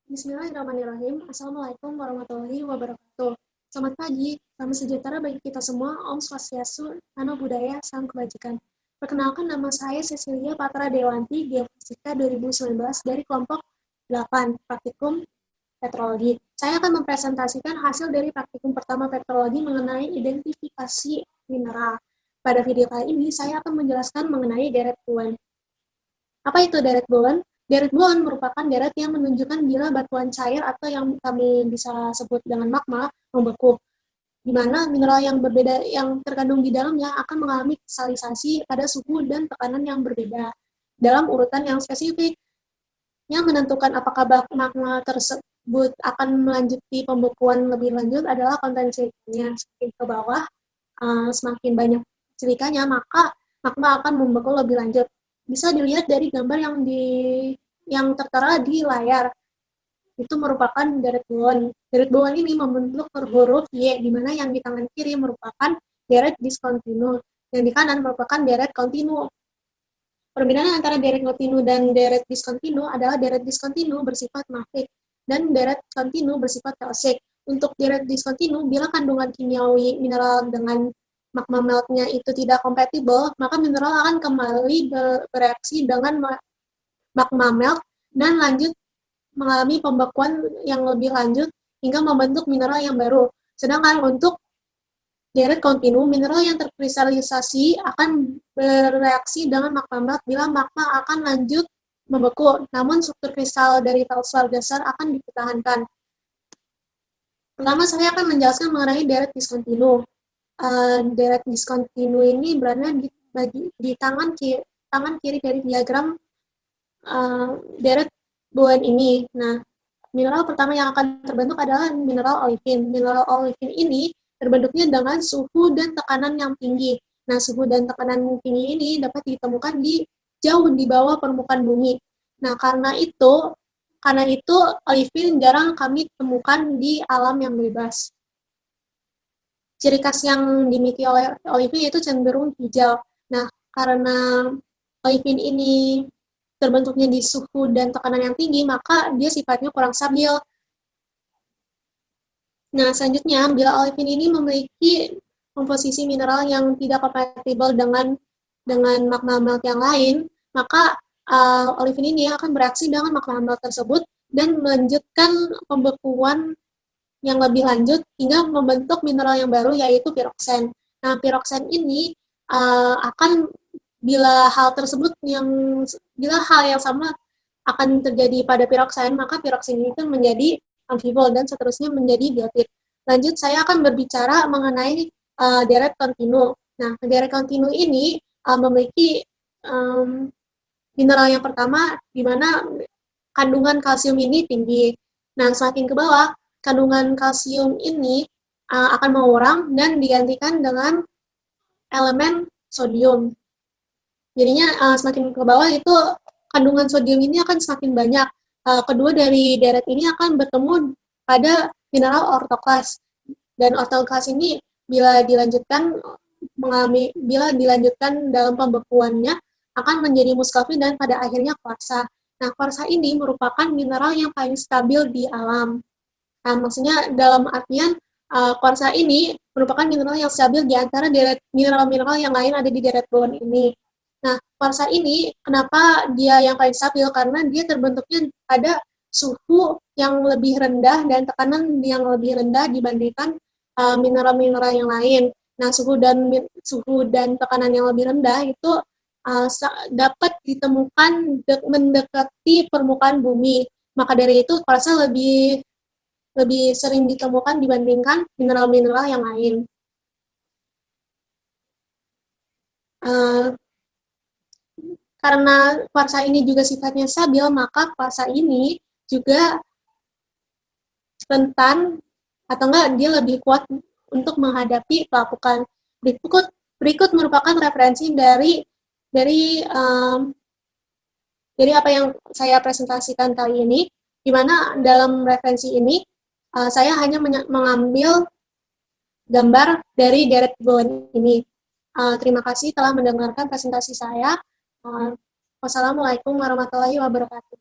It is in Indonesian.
Bismillahirrahmanirrahim. Assalamualaikum warahmatullahi wabarakatuh. Selamat pagi, salam sejahtera bagi kita semua. Om Swastiastu, Namo Buddhaya, Salam Kebajikan. Perkenalkan, nama saya Cecilia Patra Dewanti, Geofisika 2019 dari kelompok 8, Praktikum Petrologi. Saya akan mempresentasikan hasil dari praktikum pertama petrologi mengenai identifikasi mineral. Pada video kali ini, saya akan menjelaskan mengenai deret buoyan. Apa itu deret buoyan? Deret buoyan merupakan deret yang menunjukkan bila batuan cair atau yang kami bisa sebut dengan magma membeku, di mana mineral yang berbeda yang terkandung di dalamnya akan mengalami kristalisa pada suhu dan tekanan yang berbeda dalam urutan yang spesifik. Yang menentukan apakah magma tersebut akan melanjuti pembekuan lebih lanjut adalah konten silikanya. Semakin ke bawah, semakin banyak silikanya, maka magma akan membeku lebih lanjut. Bisa dilihat dari gambar yang tertera di layar. Itu merupakan deret buoyan. Deret buoyan ini membentuk huruf Y, di mana yang di tangan kiri merupakan deret diskontinu, yang di kanan merupakan deret kontinu. Perbedaan antara deret kontinu dan deret diskontinu adalah deret diskontinu bersifat mafic dan deret kontinu bersifat toxic. Untuk deret diskontinu, bila kandungan kimiawi mineral dengan magma meltnya itu tidak kompatibel, maka mineral akan kembali bereaksi dengan magma melt dan lanjut mengalami pembekuan yang lebih lanjut hingga membentuk mineral yang baru. Sedangkan untuk deret kontinu, mineral yang terkristalisasi akan bereaksi dengan magma melt bila magma akan lanjut membeku, namun struktur kristal dari feldspaar dasar akan dipertahankan. Pertama, saya akan menjelaskan mengenai deret diskontinu. Deret diskontinu ini berada di tangan kiri dari diagram deret buoyan ini. Nah, mineral pertama yang akan terbentuk adalah mineral olivin. Mineral olivin ini terbentuknya dengan suhu dan tekanan yang tinggi. Nah, suhu dan tekanan tinggi ini dapat ditemukan jauh di bawah permukaan bumi. Nah, karena itu olivin jarang kami temukan di alam yang bebas. Ciri khas yang dimiliki oleh olivin itu cenderung hijau. Nah, karena olivin ini terbentuknya di suhu dan tekanan yang tinggi, maka dia sifatnya kurang stabil. Nah, selanjutnya, bila olivin ini memiliki komposisi mineral yang tidak kompatibel dengan magma melt yang lain, maka olivin ini akan bereaksi dengan magma melt tersebut dan melanjutkan pembekuan yang lebih lanjut hingga membentuk mineral yang baru, yaitu piroksen. Nah, piroksen ini bila hal yang sama akan terjadi pada piroksen, maka piroksen itu menjadi amfibol dan seterusnya menjadi biotit. Lanjut, saya akan berbicara mengenai deret kontinu. Nah, deret kontinu ini memiliki mineral yang pertama, di mana kandungan kalsium ini tinggi. Nah, semakin ke bawah, kandungan kalsium ini akan mengurang dan digantikan dengan elemen sodium. Jadinya semakin ke bawah itu kandungan sodium ini akan semakin banyak. Kedua dari deret ini akan bertemu pada mineral ortoklas. Dan ortoklas ini bila dilanjutkan dalam pembekuannya akan menjadi muscovite dan pada akhirnya kuarsa. Nah, kuarsa ini merupakan mineral yang paling stabil di alam. Nah, maksudnya dalam artian kuarsa ini merupakan mineral yang stabil di antara mineral-mineral yang lain ada di deret buoyan ini. Nah, kuarsa ini kenapa dia yang paling stabil? Karena dia terbentuknya pada suhu yang lebih rendah dan tekanan yang lebih rendah dibandingkan mineral-mineral yang lain. Nah, suhu dan tekanan yang lebih rendah itu dapat ditemukan mendekati permukaan bumi. Maka dari itu kuarsa lebih sering ditemukan dibandingkan mineral-mineral yang lain. Karena kuarsa ini juga sifatnya stabil, maka kuarsa ini juga rentan atau enggak dia lebih kuat untuk menghadapi pelapukan. Berikut merupakan referensi dari apa yang saya presentasikan kali ini, di mana dalam referensi ini saya hanya mengambil gambar dari deret buoyan ini. Terima kasih telah mendengarkan presentasi saya. Wassalamualaikum warahmatullahi wabarakatuh.